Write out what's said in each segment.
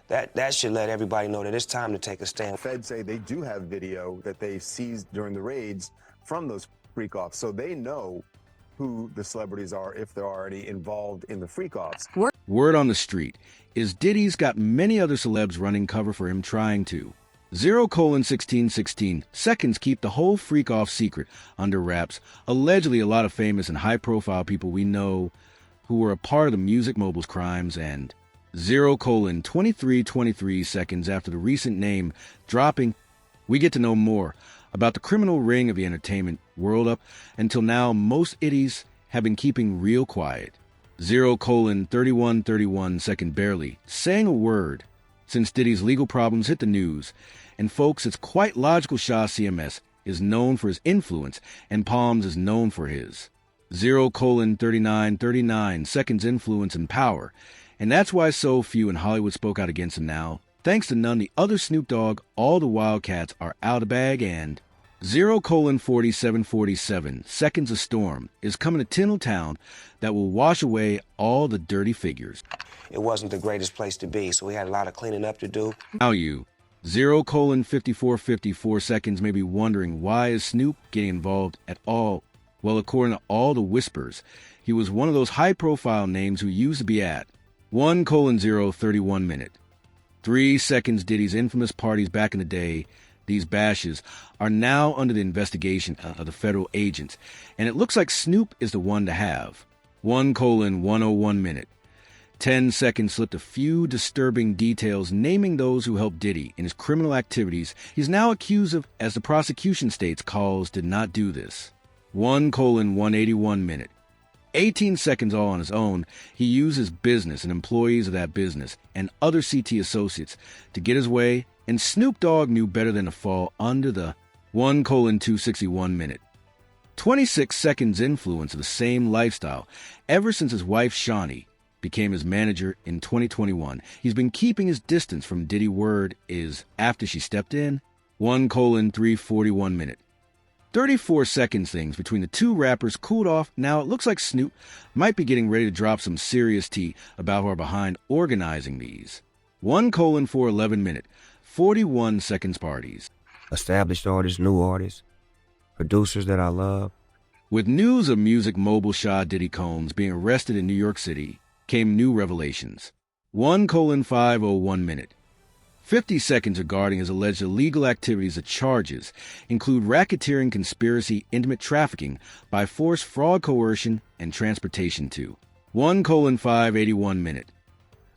That should let everybody know that it's time to take a stand. Feds say they do have video that they seized during the raids from those freak-offs, so they know who the celebrities are if they're already involved in the freak-offs. Word on the street is Diddy's got many other celebs running cover for him trying to. 0:1616 seconds keep the whole freak-off secret under wraps. Allegedly, a lot of famous and high-profile people we know who were a part of the Music Moguls crimes, and 0:2323 seconds after the recent name dropping, we get to know more about the criminal ring of the entertainment world. Up until now, most iddies have been keeping real quiet. 0:3131 second barely saying a word since Diddy's legal problems hit the news. And folks, it's quite logical Shah CMS is known for his influence and Palms is known for his 0:3939 seconds influence and power. And that's why so few in Hollywood spoke out against him now. Thanks to none the other Snoop Dogg, all the Wildcats are out of the bag, and 0:4747 seconds a storm is coming to Tinseltown that will wash away all the dirty figures. It wasn't the greatest place to be, so we had a lot of cleaning up to do. Now you, 0:5454 seconds may be wondering, why is Snoop getting involved at all? Well, according to all the whispers, he was one of those high-profile names who used to be at 1:031 minute. 3 seconds Diddy's infamous parties back in the day. These bashes are now under the investigation of the federal agents, and it looks like Snoop is the one to have. 1:101 minute. 10 seconds slipped a few disturbing details naming those who helped Diddy in his criminal activities he's now accused of, as the prosecution states calls did not do this. 1:181 minute. 18 seconds all on his own, he used his business and employees of that business and other CT associates to get his way, and Snoop Dogg knew better than to fall under the 1:261 minute. 26 seconds influence of the same lifestyle ever since his wife Shawnee became his manager in 2021. He's been keeping his distance from Diddy. Word is after she stepped in, 1:341 minute. 34 seconds things between the two rappers cooled off. Now it looks like Snoop might be getting ready to drop some serious tea about who are behind organizing these. 1:411 minute. 41 seconds parties. Established artists, new artists, producers that I love. With news of music mogul Shah Diddy Combs being arrested in New York City came new revelations. 1:501 minute. 50 seconds regarding his alleged illegal activities. The charges include racketeering, conspiracy, intimate trafficking by force, fraud, coercion, and transportation to 1:581 minute.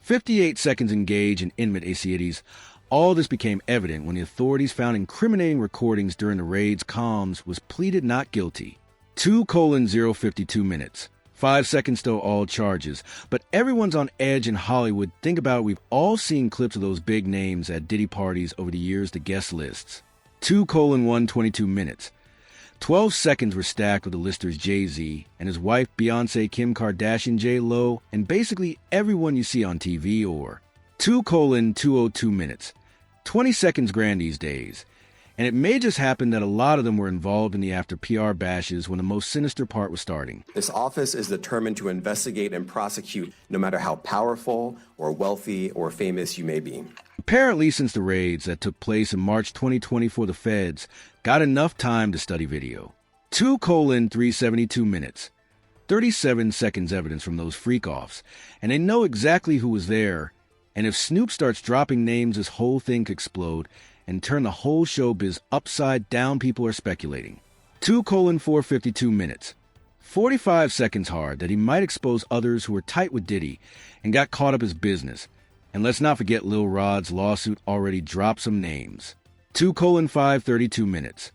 58 seconds engage in intimate activities. All this became evident when the authorities found incriminating recordings during the raids. Combs was pleaded not guilty. 2:052 minutes. 5 seconds to all charges. But everyone's on edge in Hollywood. Think about it, we've all seen clips of those big names at Diddy parties over the years, the guest lists. 2:122 minutes. 12 seconds were stacked with the listers Jay-Z and his wife Beyonce, Kim Kardashian, J-Lo, and basically everyone you see on TV. Or 2:202 minutes. 20 seconds grand these days. And it may just happen that a lot of them were involved in the after PR bashes when the most sinister part was starting. This office is determined to investigate and prosecute no matter how powerful or wealthy or famous you may be. Apparently, since the raids that took place in March 2024, the feds got enough time to study video. 2:372 minutes. 37 seconds evidence from those freak-offs, and they know exactly who was there. And if Snoop starts dropping names, this whole thing could explode and turn the whole showbiz upside down, people are speculating. 2:452 minutes. 45 seconds hard that he might expose others who were tight with Diddy and got caught up his business. And let's not forget Lil Rod's lawsuit already dropped some names. 2:532 minutes.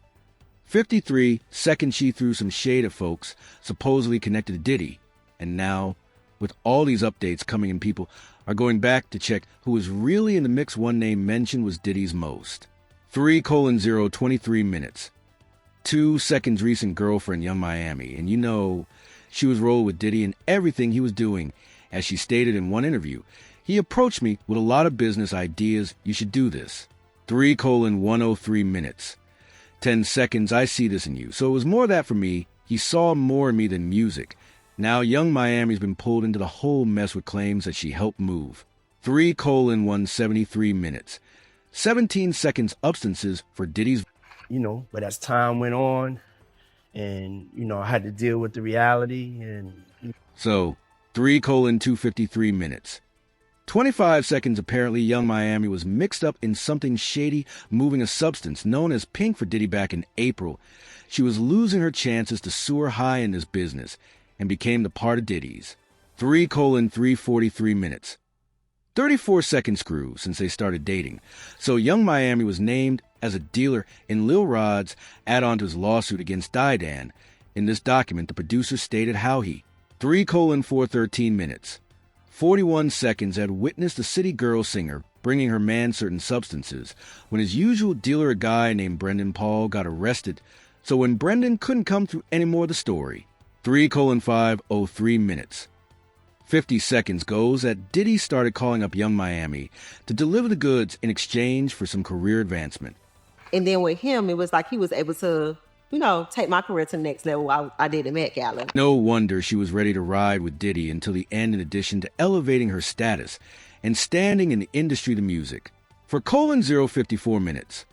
53 seconds she threw some shade at folks supposedly connected to Diddy. And now, with all these updates coming in, people are going back to check who was really in the mix. One name mentioned was Diddy's most. 3:023 minutes. 2 seconds recent girlfriend, Young Miami. And you know, she was rolling with Diddy and everything he was doing. As she stated in one interview, he approached me with a lot of business ideas. You should do this. 3:103 minutes. 10 seconds, I see this in you. So it was more that for me, he saw more in me than music. Now, Young Miami's been pulled into the whole mess with claims that she helped move. 3:173 minutes. 17 seconds substances for Diddy's. But as time went on and, I had to deal with the reality and. So, 3:253 minutes. 25 seconds apparently Young Miami was mixed up in something shady, moving a substance known as pink for Diddy back in April. She was losing her chances to soar high in this business and became the part of Diddy's. 3:343 minutes. 34 seconds grew since they started dating. So Young Miami was named as a dealer in Lil Rod's add-on to his lawsuit against Didan. In this document, the producer stated how he 3:413 minutes. 41 seconds had witnessed a city girl singer bringing her man certain substances when his usual dealer, a guy named Brendan Paul, got arrested. So when Brendan couldn't come through any more of the story, 3:503 minutes. 50 seconds goes that Diddy started calling up Young Miami to deliver the goods in exchange for some career advancement. And then with him, it was like he was able to, take my career to the next level. I did at Met Gala. No wonder she was ready to ride with Diddy until the end, in addition to elevating her status and standing in the industry of music. For 054 minutes.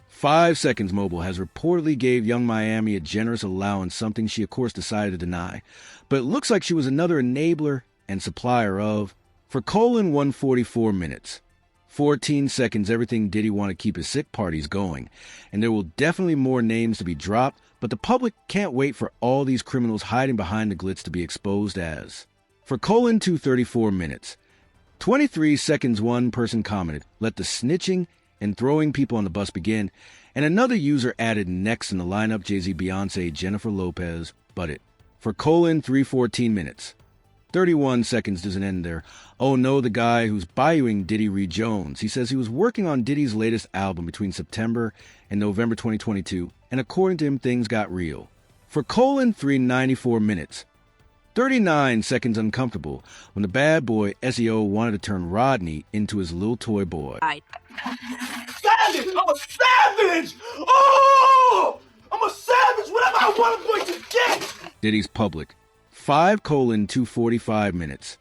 5 Seconds Mobile has reportedly gave Young Miami a generous allowance, something she of course decided to deny. But it looks like she was another enabler and supplier of. For 144 minutes. 14 seconds, everything Diddy wanted to keep his sick parties going. And there will definitely more names to be dropped, but the public can't wait for all these criminals hiding behind the glitz to be exposed as. For 234 minutes. 23 seconds, one person commented, "Let the snitching and throwing people on the bus begin." And another user added next in the lineup, Jay-Z, Beyonce, Jennifer Lopez, but it. For 314 minutes. 31 seconds doesn't end there. Oh no, the guy who's bayouing Diddy Reed Jones. He says he was working on Diddy's latest album between September and November 2022, and according to him, things got real. For 394 minutes. 39 seconds uncomfortable when the bad boy SEO wanted to turn Rodney into his little toy boy. Savage! I'm a savage! Oh! I'm a savage! Whatever I want, I'm going to get! Diddy's public. 5:245 minutes.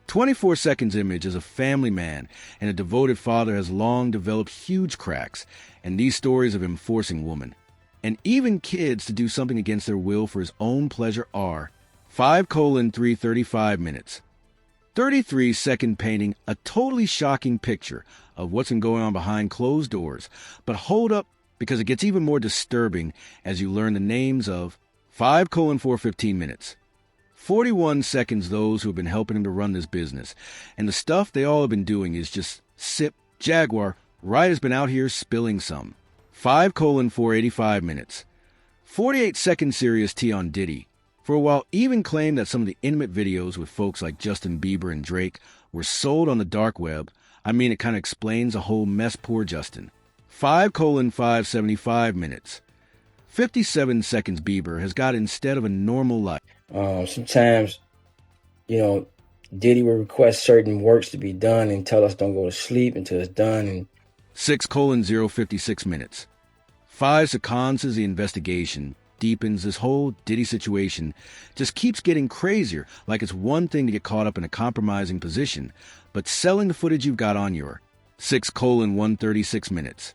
24 seconds image as a family man and a devoted father has long developed huge cracks, and these stories of him forcing women, and even kids, to do something against their will for his own pleasure are 5:335 minutes. 33-second painting a totally shocking picture of what's been going on behind closed doors. But hold up, because it gets even more disturbing as you learn the names of 5:415 minutes. 41 seconds those who have been helping him to run this business. And the stuff they all have been doing is just sip, Jaguar, Wright has been out here spilling some. 5:485 minutes. 48 second serious tea on Diddy. For a while, even claimed that some of the intimate videos with folks like Justin Bieber and Drake were sold on the dark web. I mean, it kind of explains the whole mess, poor Justin. 5:575 minutes. 57 seconds Bieber has got instead of a normal life. Sometimes, Diddy will request certain works to be done and tell us don't go to sleep until it's done. And 6:056 minutes. 5 seconds as the investigation deepens. This whole Diddy situation just keeps getting crazier, like it's one thing to get caught up in a compromising position, but selling the footage you've got on your 6:136 minutes.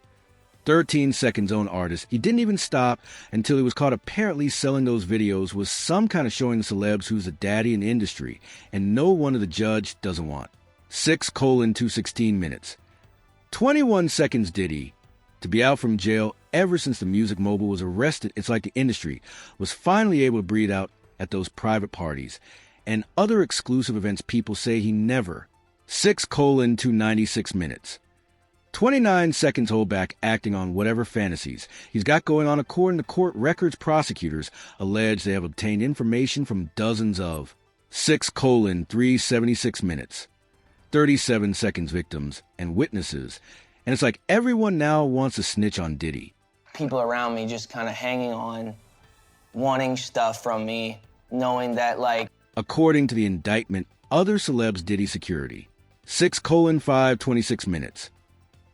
13 seconds own artist. He didn't even stop until he was caught apparently selling those videos with some kind of showing the celebs who's the daddy in the industry, and no one of the judge doesn't want. 6:216 minutes. 21 seconds Diddy. To be out from jail ever since the music mogul was arrested, it's like the industry was finally able to breathe out at those private parties and other exclusive events people say he never. 6:296 minutes. 29 seconds hold back acting on whatever fantasies he's got going on. According to court records, prosecutors allege they have obtained information from dozens of 6:376 minutes. 37 seconds victims and witnesses. And it's like everyone now wants to snitch on Diddy. People around me just kind of hanging on, wanting stuff from me, knowing that, According to the indictment, other celebs Diddy security. 6:526 minutes.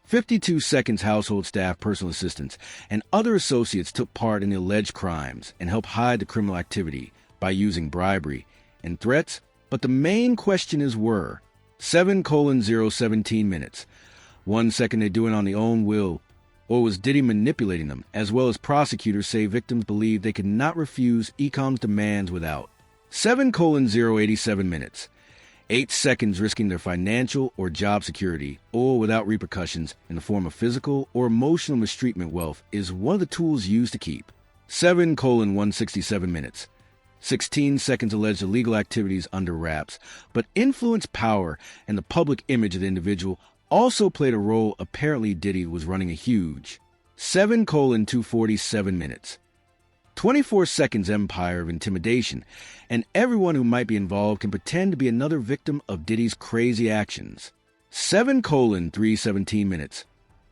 52 seconds household staff, personal assistants, and other associates took part in the alleged crimes and helped hide the criminal activity by using bribery and threats. But the main question is were 7:017 minutes. 1 second they're doing on their own will, or was Diddy manipulating them, as well as prosecutors say victims believe they could not refuse Ecom's demands without. 7:087 minutes. 8 seconds risking their financial or job security, or without repercussions in the form of physical or emotional mistreatment wealth, is one of the tools used to keep. 7:167 minutes. 16 seconds alleged illegal activities under wraps, but influence, power, and the public image of the individual also played a role. Apparently Diddy was running a huge 7:247 minutes. 24 seconds empire of intimidation, and everyone who might be involved can pretend to be another victim of Diddy's crazy actions. 7:317 minutes.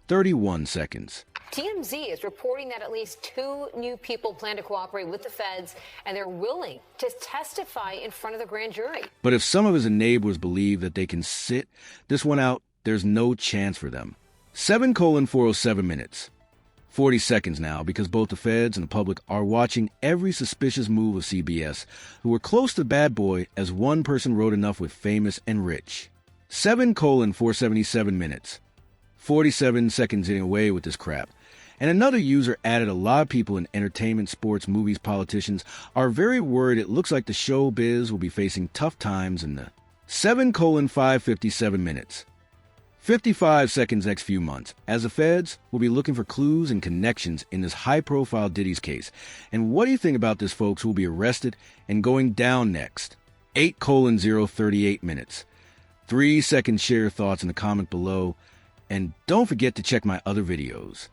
31 seconds. TMZ is reporting that at least 2 new people plan to cooperate with the feds, and they're willing to testify in front of the grand jury. But if some of his enablers believe that they can sit this one out, there's no chance for them. 7:407 minutes. 40 seconds now, because both the feds and the public are watching every suspicious move of CBS, who were close to Bad Boy, as one person wrote enough with famous and rich. 7:477 minutes. 47 seconds getting away with this crap. And another user added a lot of people in entertainment, sports, movies, politicians are very worried it looks like the showbiz will be facing tough times in the 7:557 minutes. 55 seconds next few months, as the feds will be looking for clues and connections in this high-profile Diddy's case. And what do you think about this, folks, who will be arrested and going down next? 8:038 minutes. 3 seconds, share your thoughts in the comment below. And don't forget to check my other videos.